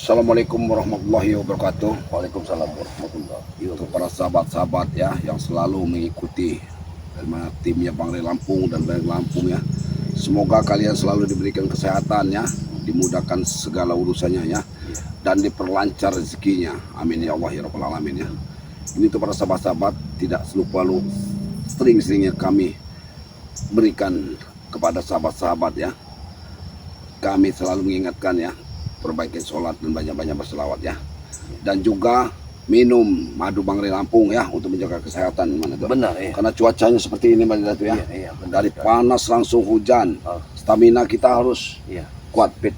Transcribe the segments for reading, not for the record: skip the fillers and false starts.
Assalamualaikum warahmatullahi wabarakatuh. Waalaikumsalam warahmatullahi wabarakatuh. Untuk para sahabat-sahabat ya yang selalu mengikuti timnya Bang Rey Lampung dan Bang Lampung ya. Semoga kalian selalu diberikan kesehatan ya, dimudahkan segala urusannya ya, dan diperlancar rezekinya. Amin ya Allah ya Rabbal Alamin ya. Ini untuk para sahabat-sahabat tidak lupa sering-seringnya kami berikan kepada sahabat-sahabat ya. Kami selalu mengingatkan ya, perbaiki sholat dan banyak-banyak berselawat ya, dan juga minum madu Bang Rey Lampung ya untuk menjaga kesehatan. Mana tuh? Benar ya. Karena cuacanya seperti ini Bang Rey ya. Iya, Dari panas langsung hujan. Stamina kita harus kuat, fit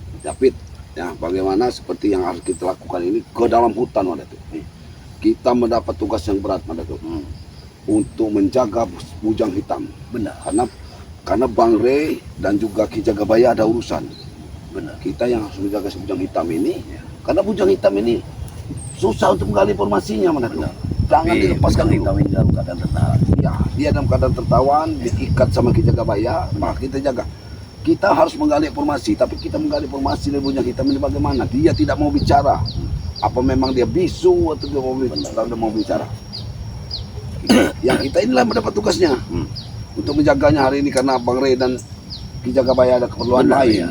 ya. Bagaimana seperti yang harus kita lakukan ini ke dalam hutan Bang Rey. Kita mendapat tugas yang berat Bang Rey untuk menjaga bujang hitam. Benar. Karena Bang Rey dan juga Ki Jagabaya ada urusan. Benar. Kita yang harus menjaga si bujang hitam ini, karena bujang hitam ini susah untuk menggali informasinya, mana tuh. Jangan dilepaskan hitam ini dalam keadaan tertawan. Ya, dia dalam keadaan tertawan, diikat sama Ki Jagabaya, maka kita jaga. Kita harus menggali informasi, tapi kita menggali informasi dari bujang hitam ini bagaimana? Dia tidak mau bicara. Apa memang dia bisu atau dia mau bicara? Yang kita inilah mendapat tugasnya untuk menjaganya hari ini, karena Bang Rey dan Ki Jagabaya ada keperluan lain. Ya.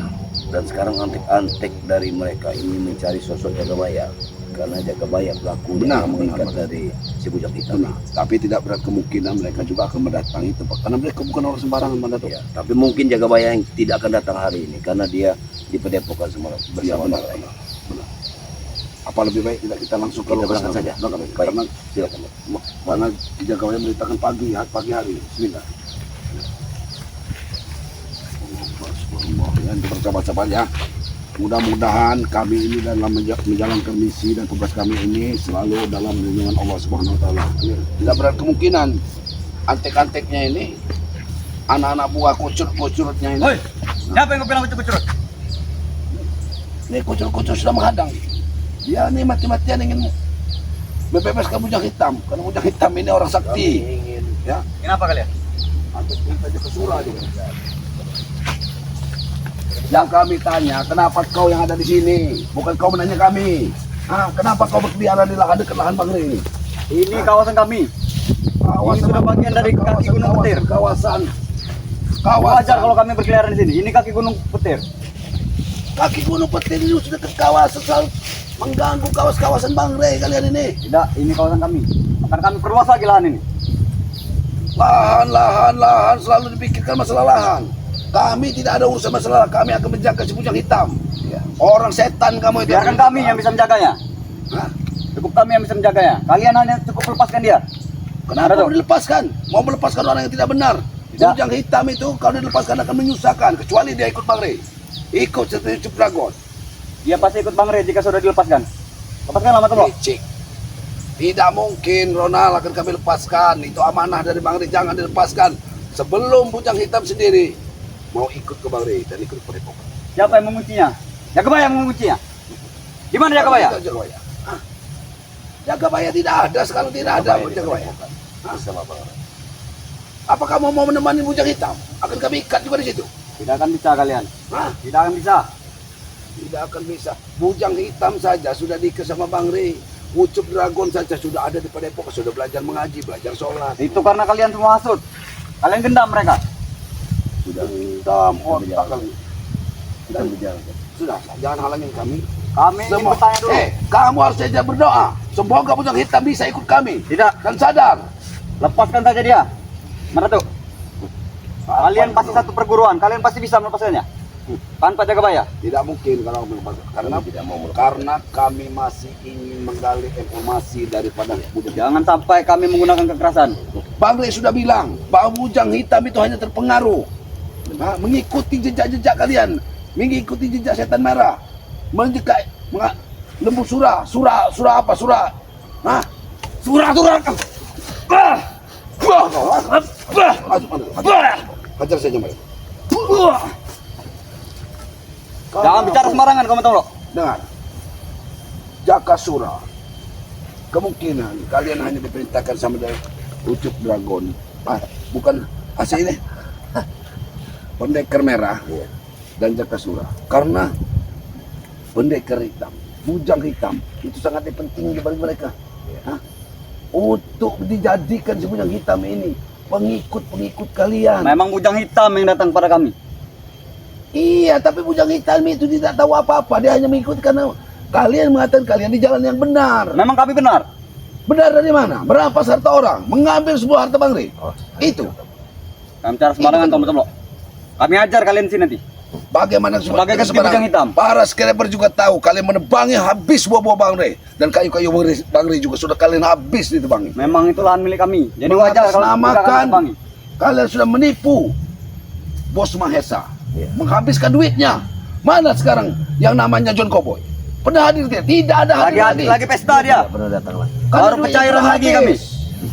Dan sekarang antek-antek dari mereka ini mencari sosok Jagabaya, karena Jagabaya pelaku yang mengikat dari si bujang hitam. Tapi tidak berat kemungkinan mereka juga akan mendatangi tempat, karena mereka bukan orang sembarangan mendatang. Ya, tapi mungkin Jagabaya yang tidak akan datang hari ini karena dia dipedepokan bersama benar. Apa lebih baik tidak kita langsung ke lokasi saja? Karena silakan. Mana Jagabaya memberitakan pagi hari. Bismillah. Yang bersahabat-sahabat ya, mudah-mudahan kami ini dalam menjalankan misi dan tugas kami ini selalu dalam lindungan Allah Subhanahu Wa Taala. Tidak berat kemungkinan antek-anteknya ini, anak-anak buah kucurut-kucurutnya ini. Woi, siapa yang bilang kucurut-kucurut? Ini kucurut-kucurut sudah menghadang. Dia ini mati-matian ingin membebaskan bujang hitam, karena bujang hitam ini orang sakti. Ya. Kenapa kalian? Atau kita ke surah juga. Yang kami tanya, kenapa kau yang ada di sini? Bukan kau menanya kami. Kenapa kau berkeliaran di lahan dekat lahan Bang Rey ini? Ini kawasan kami. Ini sudah bagian dari kaki Gunung Petir. Kawasan. Wajar kalau kami berkeliaran di sini. Ini kaki Gunung Petir. Kaki Gunung Petir ini sudah ke kawasan, selalu mengganggu kawasan Bang Rey kalian ini. Tidak, ini kawasan kami. Akan kami perluas lagi lahan ini. Lahan selalu dipikirkan masalah lahan. Kami tidak ada urusan masalah, kami akan menjaga si bujang hitam. Orang setan kamu itu. Biarkan kami yang bisa menjaganya. Cukup kami yang bisa menjaganya. Kalian hanya cukup lepaskan dia. Kenapa mau dilepaskan? Mau melepaskan orang yang tidak benar. Bujang hitam itu kalau dilepaskan akan menyusahkan, kecuali dia ikut Bang Rey. Ikut seperti Ucup Dragon. Dia pasti ikut Bang Rey jika sudah dilepaskan. Lepaskan lama tuh. Tidak mungkin Ronald akan kami lepaskan. Itu amanah dari Bang Rey, jangan dilepaskan sebelum bujang hitam sendiri mau ikut ke Bang Rey dan ikut ke Padepokan. Siapa yang menguncinya? Jagabaya yang menguncinya. Gimana Jagabaya? Jagabaya tidak ada, sekarang tidak ada Jagabaya. Bersama Bang Rey. Apa kamu mau menemani bujang hitam? Akan kami ikat juga di situ. Tidak akan bisa kalian. Tidak akan bisa. Tidak akan bisa. Bujang hitam saja sudah diikat sama Bang Rey. Ucup Dragon saja sudah ada di Padepokan, sudah belajar mengaji, belajar sholat. Itu karena kalian semua hasut. Kalian gendam mereka. Sudah hitam otak kali. Sudah, jangan halangin kami. Kami ingin bertanya dulu. Kamu harus saja berdoa. Semoga bujang hitam bisa ikut kami. Tidak. Dan sadar. Lepaskan saja dia. Mana tuh? Kalian pasti satu perguruan. Kalian pasti bisa melepaskannya. Kan Pak Jagabaya? Tidak mungkin kalau melepaskan. Karena kami masih ingin menggali informasi daripada bujang. Jangan sampai kami menggunakan kekerasan. Bang Rey sudah bilang bahwa bujang hitam itu hanya terpengaruh, mengikuti jejak-jejak kalian, mengikuti jejak setan merah, lembu surah apa? Surah hajar saja mereka. Jangan bicara sembarangan, kamu tahu loh. Dengar, Jakasura, kemungkinan kalian hanya diperintahkan sama dari Ucup Dragon, bukan asli ini, Pendekar Merah dan Jakasura, karena Pendekar Hitam bujang hitam itu sangat penting bagi mereka. Hah? Untuk dijadikan si bujang hitam ini pengikut-pengikut kalian. Memang bujang hitam yang datang pada kami. Iya, tapi bujang hitam itu tidak tahu apa-apa. Dia hanya mengikut karena kalian mengatakan kalian di jalan yang benar. Memang kami benar. Benar dari mana? Merampas harta orang, mengambil sebuah harta Bang Rey. Itu. Kami cara sembarangan Tom. Kami ajar kalian sini nanti. Bagaimana Sebagai ganti bujang hitam. Para skriper juga tahu kalian menebangi habis buah-buah Bang Rey dan kayu-kayu Bang Rey juga sudah kalian habis ditebangi. Memang itu lahan milik kami. Jadi wajar kalau Mengatasnamakan kita tebangi. kalian sudah menipu Bos Mahesa, menghabiskan duitnya. Mana sekarang yang namanya John Cowboy? Pernah hadir dia? Tidak ada Lagi pesta dia. Tidak pernah datang lagi. Baru pencairan lagi kami.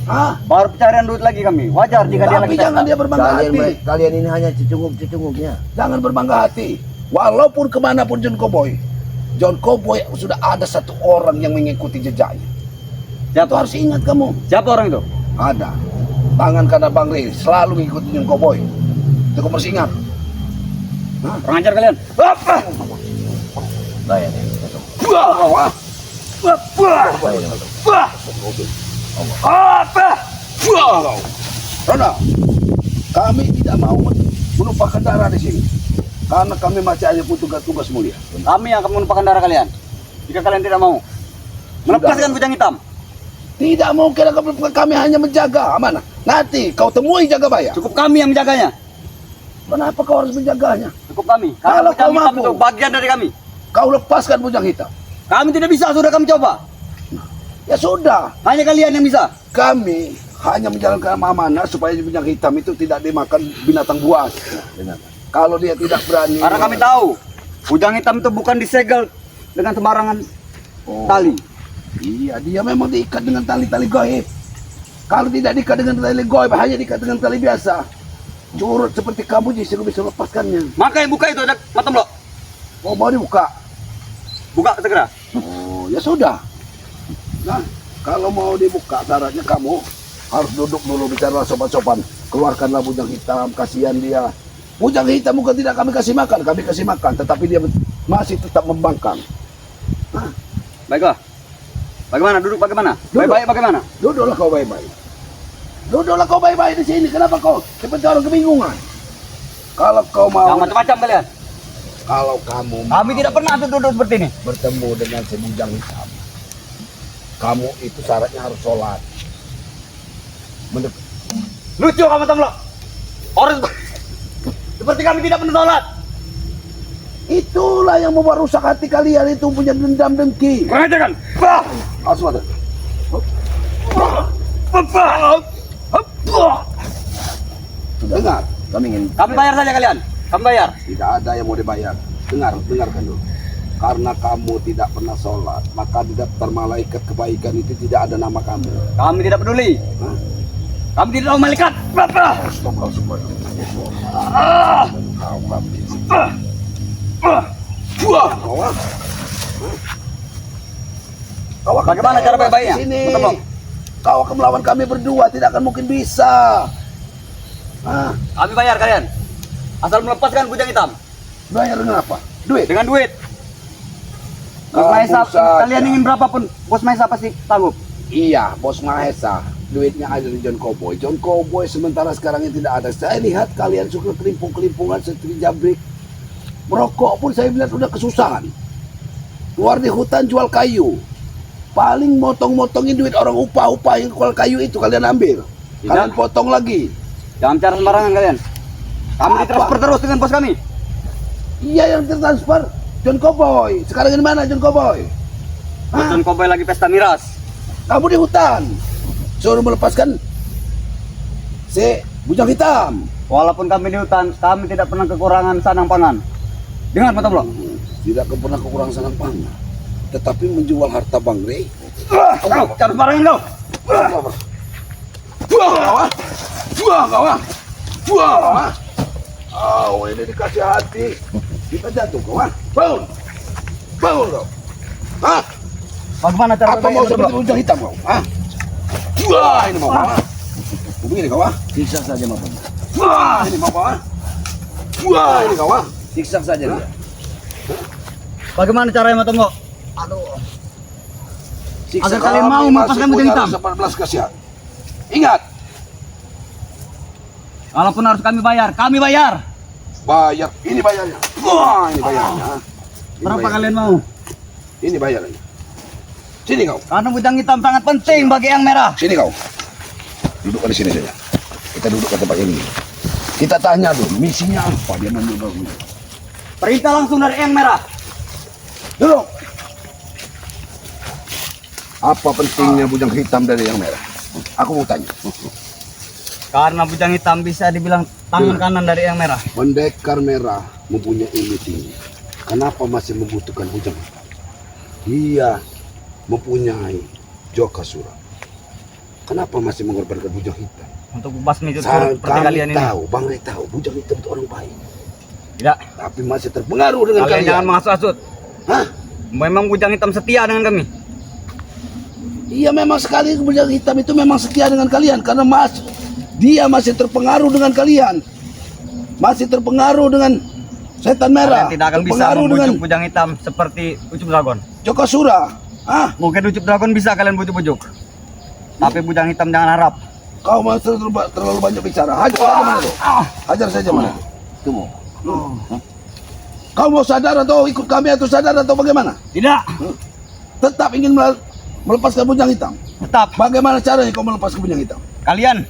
Hah? Baru pencarian duit lagi kami. Wajar jika dia Tapi lagi jangan pesta. dia berbangga hati. Kalian ini hanya cecunguk-cecunguknya. Jangan berbangga hati. Walaupun kemanapun John Cowboy sudah ada satu orang yang mengikuti jejaknya. Itu Siapa? harus ingat kamu. Siapa orang itu? Ada. Tangan kanan Bang Rey selalu mengikuti John Cowboy. Itu kamu harus ingat. Kurang ajar kalian. Apa? Saya nih. Wah. Apa? Rona, kami tidak mau menumpahkan darah di sini. Karena kami masih hanya pun tugas mulia. Kami yang akan menumpahkan darah kalian. Jika kalian tidak mau melepaskan bujang hitam. Tidak mungkin kami hanya menjaga amanah. Nanti kau temui Jagabaya. Cukup kami yang menjaganya. Kenapa kau harus menjaganya? Cukup kami. Karena Kalau bujang kau hitam mampu. itu bagian dari kami. Kau lepaskan bujang hitam. Kami tidak bisa, sudah kami coba. Ya sudah, Hanya kalian yang bisa. kami hanya menjalankan amanah supaya bujang hitam itu tidak dimakan binatang buas. Kalau dia tidak berani. Karena kami tahu bujang hitam itu bukan disegel dengan sembarangan tali. Iya, dia memang diikat dengan tali-tali gaib. Kalau tidak diikat dengan tali gaib, hanya diikat dengan tali biasa. Curut seperti kamu justru bisa lepaskannya. Makanya buka itu ada mata blok. Oh, mau dibuka? Buka segera. Oh, ya sudah. Nah, kalau mau dibuka, syaratnya kamu harus duduk dulu bicara sopan-sopan. Keluarkanlah bujang hitam, kasihan dia. Bujang hitam bukan tidak kami kasih makan, tetapi dia masih tetap membangkang. Nah, Baiklah. Bagaimana? Duduk bagaimana? Duduk. Baik-baik bagaimana? duduklah kau baik-baik. Duduklah kau baik-baik di sini. Kenapa kau seperti orang kebingungan? Kalau kau mau, Yang macam-macam kalian. kalau kamu Kami tidak pernah duduk seperti ini. bertemu dengan si bujang hitam, kamu itu syaratnya harus sholat. Lucu kamu Tomlo. Orang seperti kami tidak pernah sholat. Itulah yang membuat rusak hati kalian, itu punya dendam dengki. Kurang ajar kan? Bah! Awas mata. Dengar, Kami bayar saja kalian. Kami bayar. tidak ada yang mau dibayar. Dengarkan dulu. Karena kamu tidak pernah sholat, maka di daftar malaikat kebaikan itu tidak ada nama kamu. Kami tidak peduli. Hah? Kami tidak mau malaikat. Bah! Kau akan Bagaimana cara tewas baik-baiknya? di sini. Betul, Bang. Kau akan melawan kami berdua, tidak akan mungkin bisa. Ah, Kami bayar kalian. Asal melepaskan bujang hitam. bayar dengan apa? Duit. Dengan duit. Bos Kamu Mahesa, saja. kalian ingin berapapun, Bos Mahesa pasti sanggup. Iya, Bos Mahesa. Duitnya ada di John Cowboy. John Cowboy sementara sekarang ini tidak ada. Saya lihat kalian suka kelimpung-kelimpungan seperti jabrik. Merokok pun saya lihat udah kesusahan. Keluar di hutan jual kayu. Paling motong-motongin duit orang upah-upah yang jual kayu itu kalian ambil. Kalian potong lagi. Jangan cara sembarangan kalian. Kami Apa? ditransfer terus dengan bos kami. Iya, yang tertransfer John Cowboy. Sekarang ini mana John Cowboy? Hah? John Cowboy lagi pesta miras. Kamu di hutan. Suruh melepaskan si bujang hitam. Walaupun kami di hutan, kami tidak pernah kekurangan sanang pangan. Dengar Mata Blok. Tidak pernah kekurangan sanang pangan. Tetapi menjual harta Bang Rey. Kau cara sembarangan kau. Buang kau ah. Buang kau ah. Buang kau ah. Oh, ini dikasih hati. Kita jatuh kau ah. Bangun. Bangun kau. Hah? Bagaimana cara Apa mau seperti bujang hitam kau? Hah? Wah, ini mau kau ah. Begini kau ah. Siksa saja Mata. Wah, ini mau kau ah. Wah, ini kau ah. Siksa saja dia. Bagaimana caranya Mata Blok? Aduh. Siksa Agar kalian kami mau masih melepaskan bujang punya hitam. rasa 14 kasihan. Ingat, Walaupun harus kami bayar. bayar. Ini bayarnya. Wah, ini bayarnya. Ini Berapa bayarnya. kalian mau? Ini bayarnya. Sini kau. Karena bujang hitam sangat penting bagi yang merah. Sini kau. Duduk di sini saja. Kita duduk ke tempat ini. Kita tanya dulu, misinya apa dia menurut. Perintah langsung dari yang merah. Duduk. Apa pentingnya bujang hitam dari yang merah? Aku mau tanya. Karena bujang hitam bisa dibilang tangan Iya. kanan dari yang merah. Pendekar merah mempunyai ilmu tinggi. Kenapa masih membutuhkan bujang hitam? Dia mempunyai Jokasura. Kenapa masih mengorbankan bujang hitam? Untuk basmi itu seperti kalian ini. Bang Ray tahu, bujang hitam itu orang baik. Tidak. Tapi masih terpengaruh dengan Kalian kalian. jangan menghasut-hasut. Hah? Memang bujang hitam setia dengan kami. Iya memang sekali bujang hitam itu memang setia dengan kalian karena dia masih terpengaruh dengan kalian. Masih terpengaruh dengan setan merah. Kalian tidak akan bisa Terpengaruh dengan membujuk bujang hitam seperti Ucup Dragon. Jokasura. Ah, Mungkin Ucup Dragon bisa kalian bujuk-bujuk. Tapi bujang hitam jangan harap. kau masih terlalu banyak bicara. Hajar saja mana tuh? Hajar saja mana tuh? Tunggu. Kau mau sadar atau ikut kami atau sadar atau bagaimana? Tidak. Tetap ingin melepaskan bujang hitam. Tetap. Bagaimana caranya kau melepaskan bujang hitam? Kalian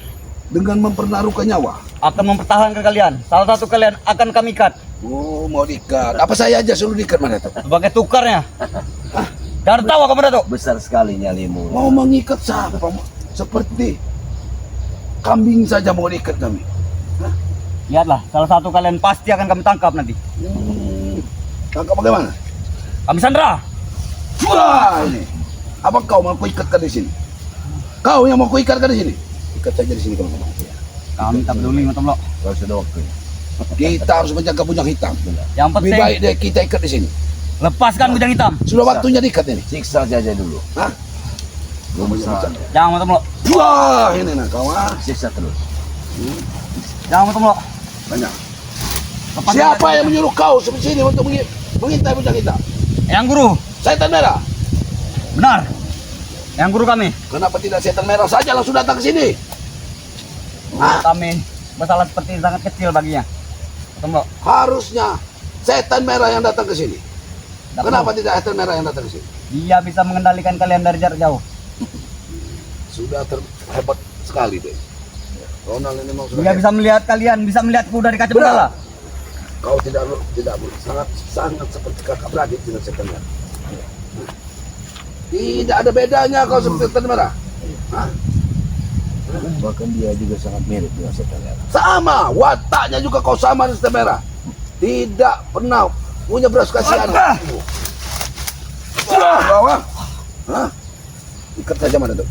Dengan mempertaruhkan nyawa. akan mempertahankan kalian. Salah satu kalian akan kami ikat Oh, mau diikat. Apa saya aja suruh diikat mana tuh? sebagai tukarnya. Jangan tahu kamu Datuk. Besar sekali nyalimu. Mau mengikat siapa? Seperti kambing saja mau diikat kami. Lihatlah, salah satu kalian pasti akan kami tangkap nanti. Tangkap bagaimana? Kami sandra. Wah, ini. Apa kau mau kuikatkan di sini? Kau yang mau kuikatkan di sini? Ikat saja di sini kalau mau. Kami tak peduli Matomlo. Kalau sudah waktunya. Kita harus menjaga bujang hitam. Yang Lebih penting baik deh kita ikat di sini. lepaskan bujang hitam. Sudah waktunya diikat ini. Siksa saja dulu. Hah? Belum besar. Jangan Matomlo. Wah, ini nah kau ah. Siksa terus. Jangan Matomlo. Banyak. Lepaskan Siapa bujang yang menyuruh kau seperti sini untuk mengintai bujang hitam? hitam. Yang guru, Setan merah. benar. Yang guru kami. Kenapa tidak setan merah saja langsung datang ke sini? Guru kami masalah seperti ini sangat kecil baginya. Matomlo. Harusnya setan merah yang datang ke sini. Tidak Kenapa perlu. tidak setan merah yang datang ke sini? Dia bisa mengendalikan kalian dari jarak jauh. Sudah terhebat sekali deh. Ronald ini memang sudah Dia hebat. bisa melihat kalian, bisa melihatku dari kaca Benar. jendela. Kau tidak sangat seperti kakak beradik dengan setan merah. Tidak ada bedanya kau seperti setan merah. Hah? Bahkan dia juga sangat mirip dengan setan merah. Sama, wataknya juga kau sama dengan setan merah. Tidak pernah punya belas kasihan. Wah. Hah? Ikat saja mana tuh?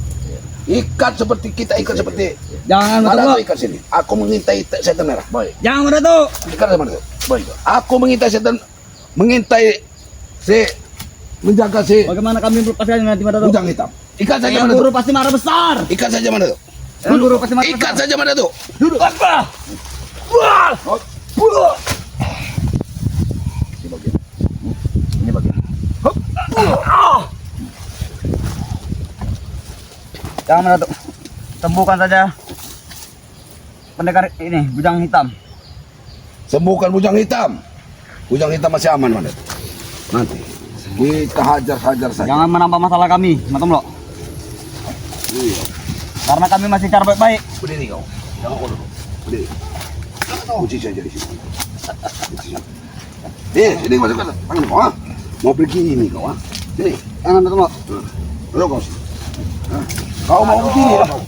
Ikat seperti kita ikat seperti Jangan mana Matomlo. tuh ikat sini. Aku mengintai setan merah. Baik. Jangan Datuk. Ikat sama tuh. Baik. Aku mengintai si menjaga si Bagaimana kami melepaskannya nanti Datuk? bujang hitam. Ikat saja Yang mana guru tuh? pasti marah besar. Ikat saja mana tuh? Yang guru pasti marah Ikat besar. saja mana tuh? Duduk. Apa? Wah. Ini bagian. Ini bagian. Jangan Datuk. Sembuhkan saja pendekar ini, bujang hitam. Sembuhkan bujang hitam. Bujang hitam masih aman mana tuh? Nanti kita hajar saja. Jangan menambah masalah kami, Matomlo. Iya. Karena kami masih cara baik-baik. Berdiri kau. Jangan kau duduk. Berdiri. Kunci saja di sini. Sini masuk ke tangan kau. Ah. Mau pergi ini kau. Ah. Sini. Jangan Matomlo. Duduk kau. Ah. Kau mau begini kau.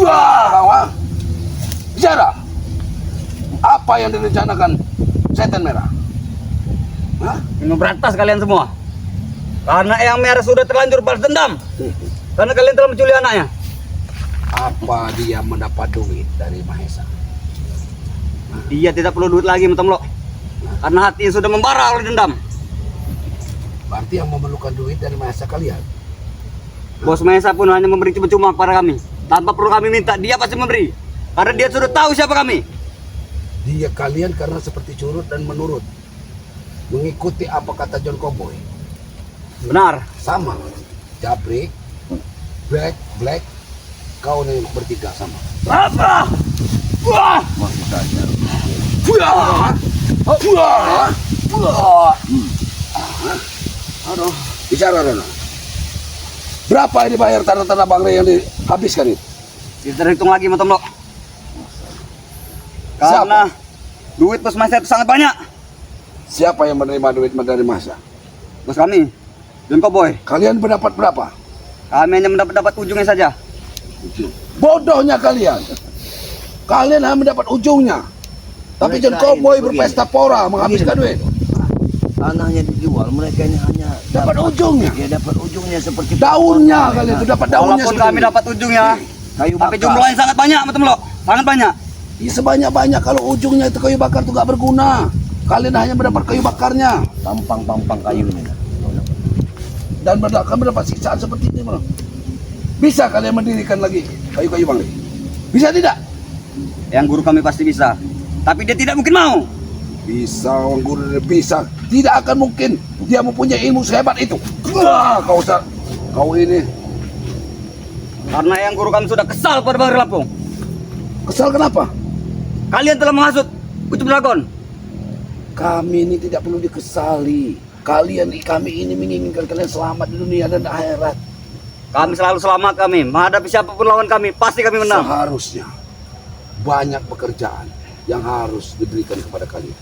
Wah, kau. Ah. Bicara. Apa yang direncanakan setan merah? Hah? Memberantas kalian semua. Karena Eyang Merah sudah terlanjur balas dendam. Karena kalian telah menculik anaknya. Apa dia mendapat duit dari Mahesa? Dia tidak perlu duit lagi, Matomlo. Karena hatinya sudah membara oleh dendam. Berarti yang memerlukan duit dari Mahesa kalian. Bos Mahesa pun hanya memberi cuma-cuma kepada kami. Tanpa perlu kami minta, dia pasti memberi. Karena dia sudah tahu siapa kami. Dia kalian karena seperti curut dan menurut. Mengikuti apa kata John Cowboy. Benar. Sama. Jabrik, Black, kau nih bertiga sama. Apa? Wah! Maksud saja. Buah! Buah! Buah! Aduh, bicara Rono. Berapa ini bayar tanah-tanah Bang Rey yang dihabiskan itu? Kita hitung lagi Matomlo. Karena duit bos Masa itu sangat banyak. Siapa yang menerima duit dari masa? Bos kami, John Cowboy. Kalian mendapat berapa? Kami hanya mendapat ujungnya saja. Bodohnya kalian. Kalian hanya mendapat ujungnya. Tapi John Mereka Cowboy ini berpesta pora menghabiskan duit. Tanahnya dijual, mereka ini hanya Dapat ujungnya. Ya dapat ujungnya seperti Daunnya kalian itu dapat daunnya. Walaupun seperti kami ini. dapat ujungnya, kayu tapi bakar. jumlahnya sangat banyak Matomlo. Sangat banyak. Ya, sebanyak-banyak kalau ujungnya itu kayu bakar itu gak berguna. Kalian hanya mendapat kayu bakarnya Pampang kayu ini. dan akan mendapat siksaan seperti ini malah. Bisa kalian mendirikan lagi kayu-kayu Bang Rey? Bisa tidak? Yang guru kami pasti bisa. Tapi dia tidak mungkin mau. Bisa, orang guru bisa. Tidak akan mungkin dia mempunyai ilmu sehebat itu. Wah, kau ini Karena yang guru kami sudah kesal pada Bang Rey Lampung. kesal kenapa? Kalian telah menghasut Ucup Dragon. Kami ini tidak perlu dikesali. Kami ini menginginkan kalian selamat di dunia dan akhirat. Kami selalu selamat kami. Menghadapi siapapun lawan kami, pasti kami menang. Seharusnya banyak pekerjaan yang harus diberikan kepada kalian.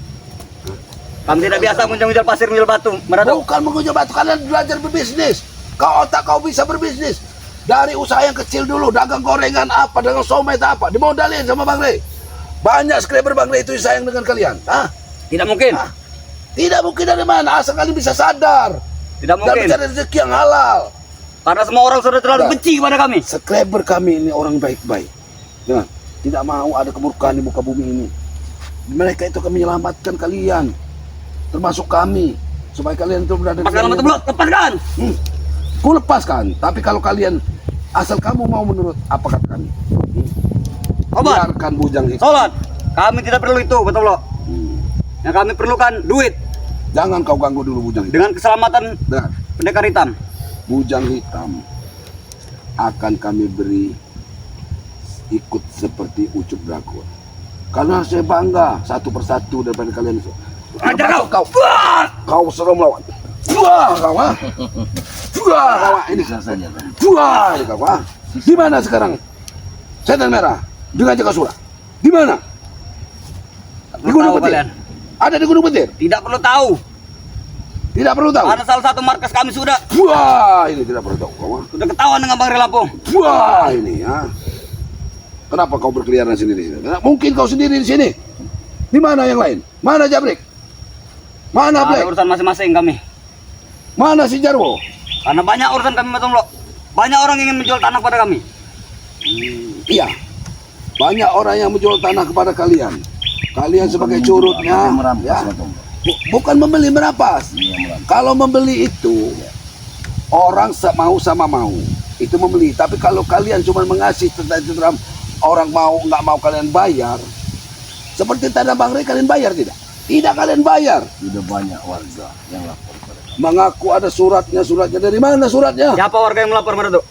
Kami tidak biasa mengejar pasir, menjual batu. Meraduk. Bukan menguji batu, kalian belajar berbisnis. Kau bisa berbisnis. Dari usaha yang kecil dulu, dagang gorengan apa, dagang somai apa, dimodalin sama Bang Rey. Banyak subscriber Bang Rey itu sayang dengan kalian. Hah? Tidak mungkin. Hah? Tidak mungkin dari mana, asal kalian bisa sadar. Tidak Dan mungkin. mencari rezeki yang halal. Karena semua orang sudah terlalu Tidak. benci kepada kami. Subscriber kami ini orang baik-baik. Nah, tidak mau ada kemurkaan di muka bumi ini. Mereka itu akan menyelamatkan kalian, termasuk kami, supaya kalian itu berada Lepaskan nama Matomlo, lepaskan. Ku lepaskan, tapi kalau kalian asal kamu mau menurut apa kata kami, Obat, biarkan bujang itu. sholat. Kami tidak perlu itu, Matomlo. Yang kami perlukan duit Jangan kau ganggu dulu bujang itu. dengan keselamatan Dengar, pendekar hitam. bujang hitam akan kami beri ikut seperti Ucup Dragon. Karena saya bangga satu persatu daripada kalian itu. Ajar Termasuk kau suruh melawan. Wah, kau ah. Wah, kau ah. Ini Bisa saja kan. Wah, ini kau ah. Di mana sekarang Setan Merah dengan Jakasura? Di mana? Di Gunung Tahu Petir. kalian. Ada di Gunung Petir. Tidak perlu tahu. Tidak perlu tahu. Karena salah satu markas kami sudah Wah, ini tidak perlu tahu kau ah. ketahuan dengan Bang Rey Lampung. Wah, ini ya. Kenapa kau berkeliaran sendiri di sini? Nah, mungkin kau sendiri di sini. Di mana yang lain? Mana Jabrik? Mana Ada Black? urusan masing-masing kami. Mana si Jarwo? Karena banyak urusan kami Matomlo. Banyak orang ingin menjual tanah pada kami. Iya. Banyak orang yang menjual tanah kepada kalian. Kalian sebagai curutnya, Tapi merampas ya. Matomlo. Bukan membeli merampas. Iya merampas. Kalau membeli itu orang mau sama mau itu membeli. Tapi kalau kalian cuma mengasih tentang orang mau nggak mau kalian bayar. Seperti tanah Bang Rey kalian bayar tidak? Tidak kalian bayar. Sudah banyak warga yang lapor kepada kami. Mengaku ada suratnya. Suratnya dari mana suratnya? Siapa warga yang melapor Meraduk?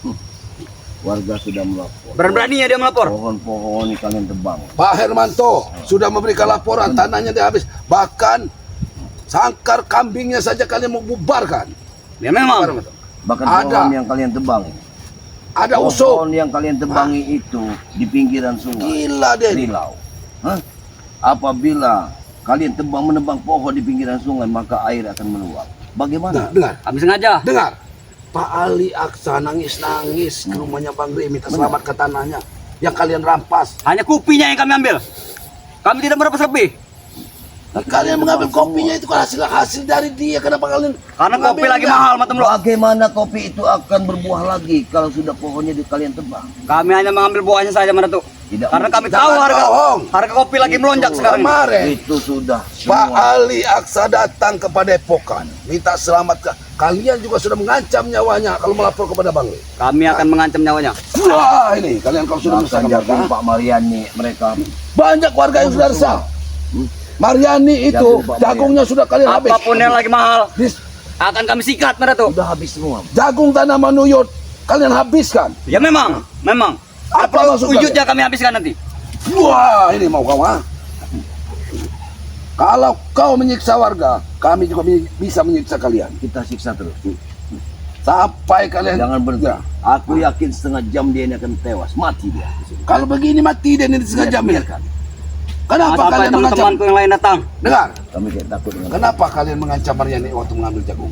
Warga sudah melapor. Berani-beraninya dia melapor. Pohon-pohon ini kalian tebang. Pak Hermanto sudah memberikan laporan tanahnya dihabis. Bahkan sangkar kambingnya saja kalian mau bubarkan. Ya memang. Bahkan Ada. pohon yang kalian tebang. Ada Pohon usuk. yang kalian tebangi itu di pinggiran sungai. Gila deh. Rilau. Hah? Apabila kalian menebang pohon di pinggiran sungai, maka air akan meluap. Nah, Bagaimana? dengar. Kami sengaja. Dengar. Pak Ali Aksa nangis-nangis ke rumahnya Bang Rey minta selamat ke tanahnya yang kalian rampas. Hanya kopinya yang kami ambil. Kami tidak merampas lebih. Kalian mengambil kopinya itu kan hasil dari dia. Kenapa kalian? Karena kopi mengambilnya? lagi mahal Matomlo. Bagaimana kopi itu akan berbuah lagi kalau sudah pohonnya kalian tebang? Kami hanya mengambil buahnya saja Meraduk. Tidak Karena mungkin. kami tahu Jangan bohong. harga kopi lagi melonjak sekarang. Kemarin Itu sudah Pak semua. Ali Aksa datang ke Padepokan minta selamat ke. Kalian juga sudah mengancam nyawanya kalau melapor kepada Bang Rey. Kami akan mengancam nyawanya. Wah, ini kalian kalau sudah Bahkan bersama Jagung Pak Mariani mereka banyak warga yang sudah resah. Mariani itu Jagung, Pak jagungnya sudah kalian habis. Apapun yang lagi mahal, akan kami sikat Marato. Udah habis semua. Jagung tanah manuyot kalian habiskan. Ya memang. Apa maksud wujudnya kami habiskan nanti. Wah, ini mau kau ha? Kalau kau menyiksa warga, kami juga bisa menyiksa kalian. Kita siksa terus. Sampai kalian Jangan berhenti. Ya. Aku yakin setengah jam dia ini akan tewas. Mati dia. Kalau begini mati dan ini setengah jam ya. Biarkan. Kenapa Sampai kalian mengancam? teman-temanku yang lain datang. Dengar, Kami tidak takut dengan kenapa kalian mengancam Maryani waktu mengambil jagung?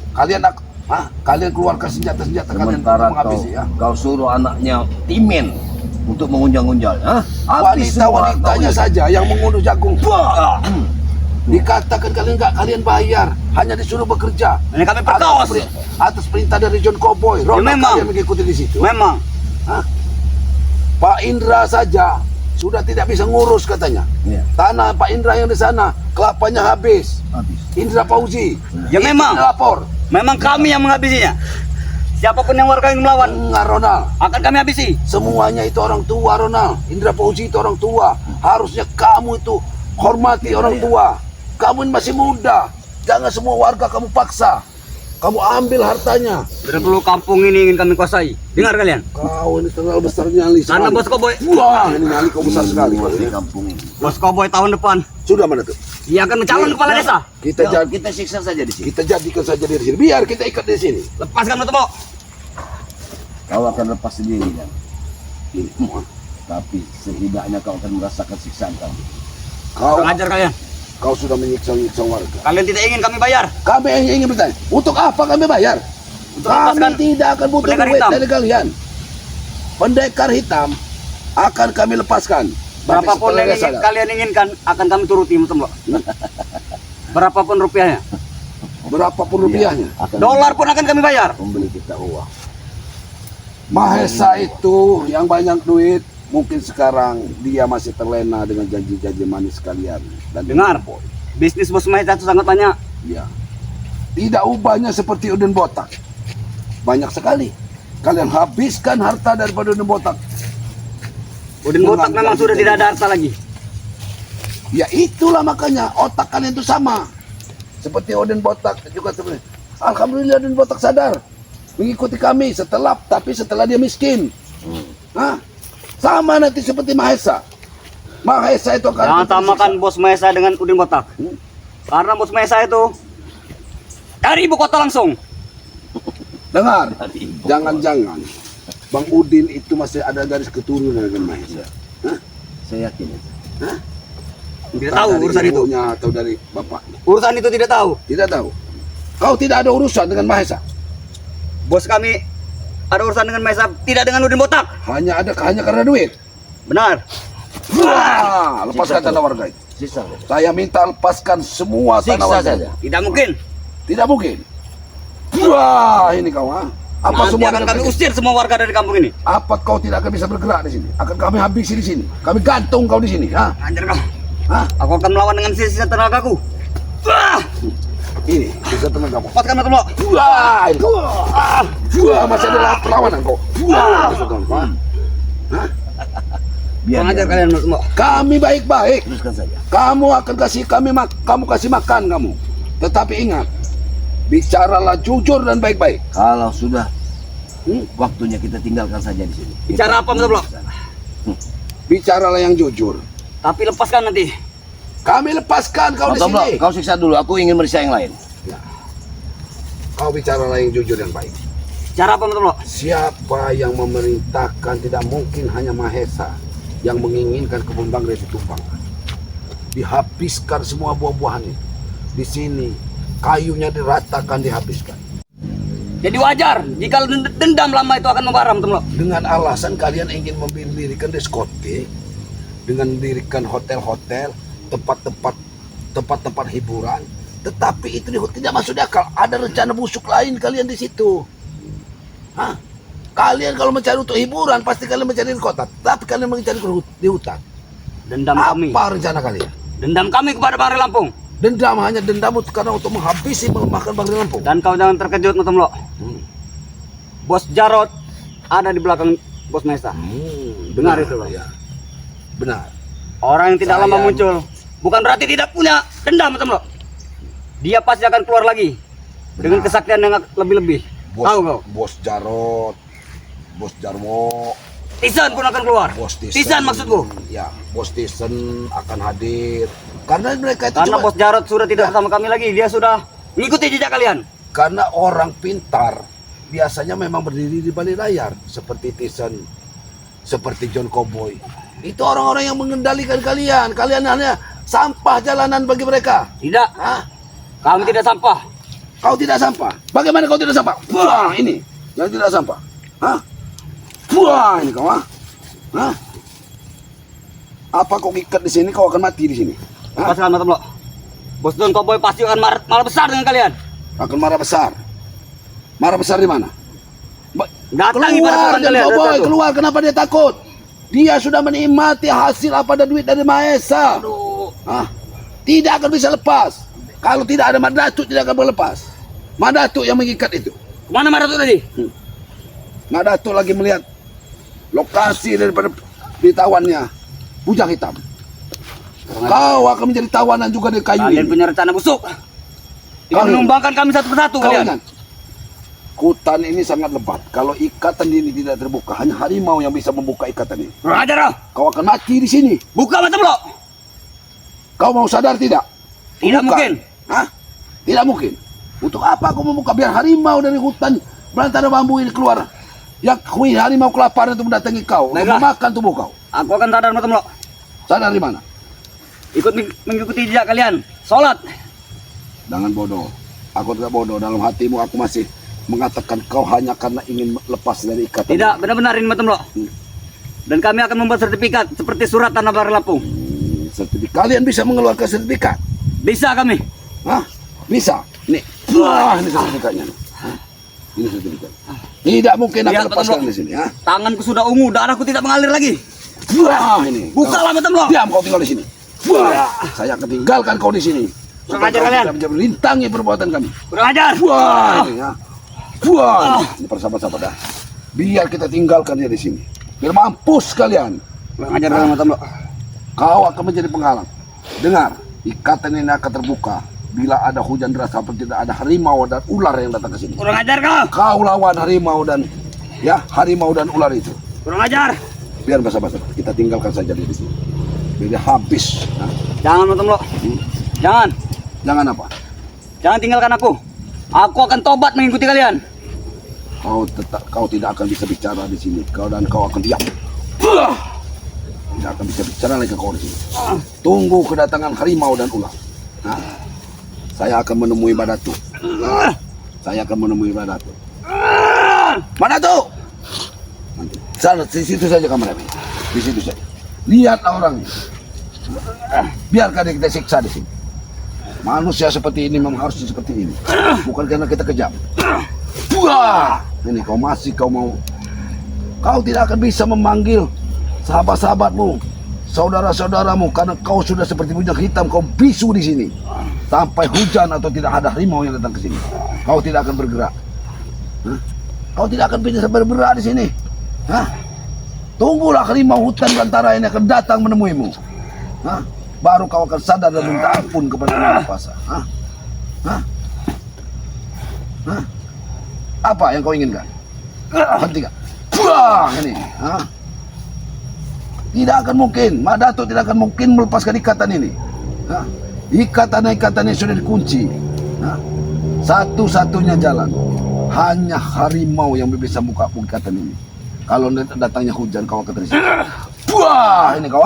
Kalian keluarkan senjata-senjata kalian untuk sementara menghabisi ya. kau suruh anaknya Timen untuk mengunjang-unjang. Habis Wanita-wanitanya semua saja yang mengunduh jagung. Ah. Dikatakan kalian bayar, hanya disuruh bekerja. Ini kami perkaos. Atas perintah dari John Cowboy. Ronald memang. kalian mengikuti di situ. Memang. Pak Indra saja sudah tidak bisa ngurus katanya. Iya. Tanah Pak Indra yang di sana, kelapanya habis. Habis. Indra Fauzi. Ya Itu memang. lapor. Memang kami yang menghabisinya. Siapapun yang warga yang melawan Enggak Ronald. akan kami habisi. Semuanya itu orang tua Ronald. Indra Fauzi itu orang tua. Harusnya kamu itu hormati orang tua. Kamu ini masih muda. Jangan semua warga kamu paksa. Kamu ambil hartanya. Berapa kampung ini ingin kami kuasai. Dengar kalian. Kau ini terlalu besar nyali Karena sekali. bos Koboy. Wah, ini nyali kau besar sekali. Di kampung ini. Bos Koboy tahun depan Sudah mana tuh? dia akan mencalon kepala desa. Kita siksa saja di sini. Kita jadikan saja di sini. Biar kita ikat di sini. Lepaskan Matomo. Kau akan lepas sendiri kan. Ini semua. Tapi setidaknya kau akan merasakan siksaan kami. Kau Ajar kalian. kau sudah menyiksa-nyiksa warga. Kalian tidak ingin kami bayar. Kami yang ingin bertanya, untuk apa kami bayar? Untuk Kami melepaskan tidak akan butuh pendekar duit hitam. dari kalian. Pendekar hitam akan kami lepaskan. Berapapun Setelah yang dia sadar. kalian inginkan akan kami turuti Matomo. Berapapun rupiahnya. Berapapun rupiahnya. Akan Dolar pun akan kami bayar. membeli kita uang. Mahesa itu yang banyak duit, mungkin sekarang dia masih terlena dengan janji-janji manis kalian. Dan Dengar. Bisnis bos Mahesa itu sangat banyak. Ya. Tidak ubahnya seperti Udin Botak. Banyak sekali. Kalian habiskan harta daripada Udin Botak. Udin Botak memang sudah tidak ada harta lagi. Ya itulah makanya otak kalian itu sama. Seperti Udin Botak juga seperti. Alhamdulillah Udin Botak sadar mengikuti kami setelah dia miskin. Hah? Sama nanti seperti Mahesa. Mahesa itu akan Jangan samakan bos Mahesa dengan Udin Botak. Karena bos Mahesa itu dari ibu kota langsung. dengar. Jangan-jangan Bang Udin itu masih ada garis keturunan dengan Mahesa. Saya yakin itu. Tidak tahu Dari urusan itu. ibunya atau dari bapaknya. Urusan itu tidak tahu. Tidak tahu. Kau tidak ada urusan dengan Mahesa. Bos kami ada urusan dengan Mahesa, tidak dengan Udin Botak. Hanya karena duit. Benar. Wah, lepaskan tanah warga itu. Sisa. Saya minta lepaskan semua tanah Siksa warga. saja. Tidak mungkin. Tidak mungkin. Wah, ini kau ha? Apa Nanti semua akan tidak kami pergi? usir semua warga dari kampung ini. Apa kau tidak akan bisa bergerak di sini? Akan kami habisi di sini. Kami gantung kau di sini, ha? Anjir kau. Hah? Aku akan melawan dengan sisa tenagaku. Wah! Ini bisa tenaga kamu. Lepaskan Matomo. Wah, ini. Wah, masih ada perlawanan kau. Wah, masukkan kau. ha? Kurang ajar kalian Matomo. Kami baik-baik. Teruskan saja. Kamu akan kasih kamu kasih makan kamu. Tetapi ingat, bicaralah jujur dan baik-baik. Kalau sudah waktunya kita tinggalkan saja di sini. Bicara apa Matomo? Bicaralah yang jujur. Tapi lepaskan nanti. Kami lepaskan kau di Matomo, sini. kau siksa dulu. Aku ingin meriksa yang lain. Kau bicaralah yang jujur dan baik. Cara apa Matomo? Siapa yang memerintahkan? Tidak mungkin hanya Mahesa yang menginginkan kebun Bangre ditumbang. Dihabiskan semua buah-buahannya. Di sini kayunya diratakan, dihabiskan. Jadi wajar jika dendam lama itu akan membara Matomo. Dengan alasan kalian ingin mendirikan diskotik, dengan mendirikan hotel-hotel, tempat-tempat hiburan, tetapi itu tidak masuk di akal. Ada rencana busuk lain kalian di situ. Hah? Kalian kalau mencari untuk hiburan pasti kalian mencari di kota, tapi kalian mencari di hutan. Dendam kami. Apa rencana kalian? Dendam kami kepada Bangre Lampung. Dendam hanya dendam karena untuk menghabisi, melemahkan Bangre Lampung. Dan kau jangan terkejut Matomo. Bos Jarot ada di belakang Bos Mahesa. Dengar itu, Bang. Ya. Benar. Orang yang tidak lama Sayang. muncul bukan berarti tidak punya dendam Matomo. Dia pasti akan keluar lagi. dengan kesaktian yang lebih-lebih. Tahu kau? Bos Jarot, Bos Jarwo, Tisan pun akan keluar. Bos Tison. Tisan maksudku. Ya, Bos Tison akan hadir. Karena mereka itu Karena cuma- Bos Jarot sudah tidak bersama kami lagi, dia sudah mengikuti jejak kalian. karena orang pintar biasanya memang berdiri di balik layar seperti Tison, seperti John Cowboy. Itu orang-orang yang mengendalikan kalian. Kalian hanya sampah jalanan bagi mereka. Tidak, Hah? kami tidak sampah. Kau tidak sampah. Bagaimana kau tidak sampah? Wah, ini yang tidak sampah. Hah? Wah, ini kau, Hah? Apa kau ikat di sini? Kau akan mati di sini. Hah? Lepaskan mata blok. Bos John Cowboy pasti akan marah besar dengan kalian. Akan marah besar. Marah besar di mana? Datangi pada Keluar, perusahaan John kalian. Cowboy, satu-satu. keluar. Kenapa dia takut? Dia sudah menikmati hasil apa dan duit dari Maesa. Aduh. Hah? Tidak akan bisa lepas. Kalau tidak ada Madatuk tidak akan berlepas. Madatuk yang mengikat itu. Kemana marah tuh tadi? Madatuk lagi melihat lokasi daripada ditawannya bujang hitam. Kau akan menjadi tawanan juga di kayu Kalian ini. punya rencana busuk. Ingin Kalian- menumbangkan kami satu persatu Kau kalian. ingat, hutan ini sangat lebat. Kalau ikatan ini tidak terbuka, hanya harimau yang bisa membuka ikatan ini. Kurang ajar kau. Kau akan mati di sini. Buka mata blok. Kau mau sadar tidak? Tidak Buka. mungkin. Hah? Tidak mungkin. Untuk apa aku membuka biar harimau dari hutan belantara bambu ini keluar? Yang harimau kelaparan untuk mendatangi kau, untuk Baiklah. memakan tubuh kau. Aku akan sadar mata blok. Sadar di mana? Ikut mengikuti jejak kalian. Sholat. Jangan bodoh. Aku tidak bodoh. Dalam hatimu aku masih mengatakan kau hanya karena ingin lepas dari ikatan. Tidak, benar-benar ini mata blok. Dan kami akan membuat sertifikat seperti surat tanah bar Lampung. Sertifikat. Kalian bisa mengeluarkan sertifikat? Bisa kami. Hah? Bisa. Nih. Wah, ini sertifikatnya. Hah? Ini sertifikat. Tidak mungkin aku Lihat, lepaskan Pak di sini. Hah? Tanganku sudah ungu, darahku tidak mengalir lagi. Wah, ini. Bukalah mata blok. Diam kau tinggal di sini. Wah, saya akan tinggalkan kau di sini. Kurang Supaya ajar kau kalian. tidak bisa merintangi perbuatan kami. Kurang ajar. Wah, ini ya. Wah, ini persahabat-sahabat dah. Biar kita tinggalkan dia di sini. Biar mampus kalian. Kurang ajar kalian mata blok. Kau akan menjadi penghalang. Dengar, ikatan ini akan terbuka bila ada hujan deras sampai tidak ada harimau dan ular yang datang ke sini. Kurang ajar kau. Kau lawan harimau dan harimau dan ular itu. Kurang ajar. Biar basa-basa. Kita tinggalkan saja dia di sini. Biar dia habis. Nah, Jangan mata blok. Jangan. jangan apa? Jangan tinggalkan aku. Aku akan tobat mengikuti kalian. Kau tidak akan bisa bicara di sini. Kau akan diam. Tidak akan bisa bicara lagi kau di sini. Tunggu kedatangan harimau dan ular. Nah, saya akan menemui Badatu. Saya akan menemui Badatu. Badatu! Nanti. Sana, di situ saja kameranya. Di situ saja. Lihatlah orangnya. Biarkan dia kita siksa di sini. Manusia seperti ini memang harus seperti ini. Bukan karena kita kejam. Wah! Ini kau mau. Kau tidak akan bisa memanggil sahabat-sahabatmu, saudara-saudaramu, karena kau sudah seperti bujang hitam. Kau bisu di sini sampai hujan atau tidak ada harimau yang datang ke sini. Kau tidak akan bergerak. Hah? Kau tidak akan bisa bergerak di sini. Hah? Tunggulah harimau hutan belantara ini akan datang menemuimu. Hah? Baru kau akan sadar dan minta ampun kepada Yang Kuasa. Hah? Hah? Hah? Apa yang kau inginkan? Hentikan. Wah, ini. Hah? Tidak akan mungkin. Madatuk tidak akan mungkin melepaskan ikatan ini. Hah? Ikatan ini sudah dikunci. Hah? Satu-satunya jalan hanya harimau yang bisa buka ikatan ini. Kalau datangnya hujan kau akan tersiksa. Wah, ini kau.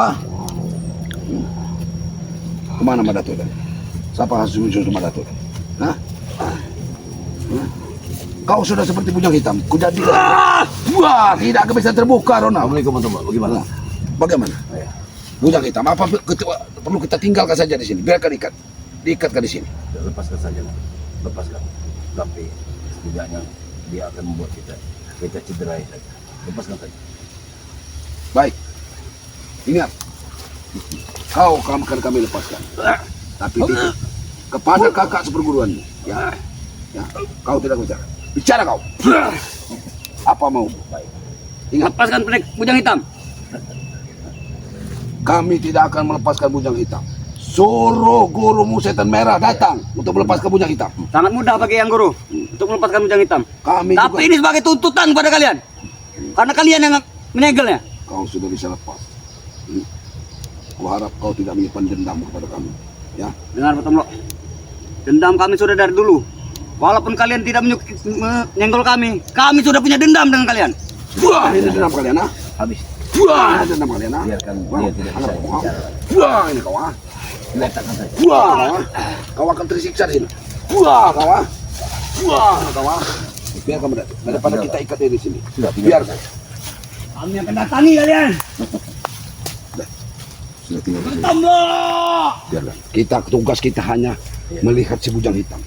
Kemana Madatuk tadi? Siapa musuh Madatuk? Hah? Kau sudah seperti bujang hitam. Kujadikan. Wah, tidak akan bisa terbuka, Rona. Assalamualaikum warahmatullahi wabarakatuh. Bagaimana? Bujang hitam. Apa perlu kita tinggalkan saja di sini? Biarkan diikatkan di sini. Lepaskan saja, lepaskan. Tapi setidaknya dia akan membuat kita cederai saja. Lepaskan saja. Baik. Ingat, kau akan kami lepaskan. Tapi kepada kakak seperguruanmu, ya, kau tidak bicara. Bicara kau. Apa mau? Baik. Ingat, Lepaskan bujang hitam. kami tidak akan melepaskan bujang hitam Suruh gurumu setan merah datang untuk melepaskan bujang hitam. Sangat mudah bagi yang guru untuk melepaskan bujang hitam. Kami Tapi juga. ini sebagai tuntutan pada kalian. Karena kalian yang menyegelnya. Kau sudah bisa lepas. Kuharap kau tidak menyimpan dendam kepada kami. Ya, Dengar Pak Tomlo. Dendam kami sudah dari dulu. Walaupun kalian tidak menyenggol kami sudah punya dendam dengan kalian. wah ini dendam kalian ah. Habis. Wah ini dendam kalian ah. Biarkan Wah, dia tidak bisa anak kau, ah. bicara. Wah ini kau ah. Letakkan saja. Wah kau ah. Kau akan tersiksa di sini. Wah kau ah. Wah kau ah. Biarkan mereka. Daripada kita ikat dia di sini. Sudah, Biarkan. Kami akan datangi kalian. Sudah tinggal di sini. Tomlo. Biarkan. Tugas kita hanya melihat si bujang hitam.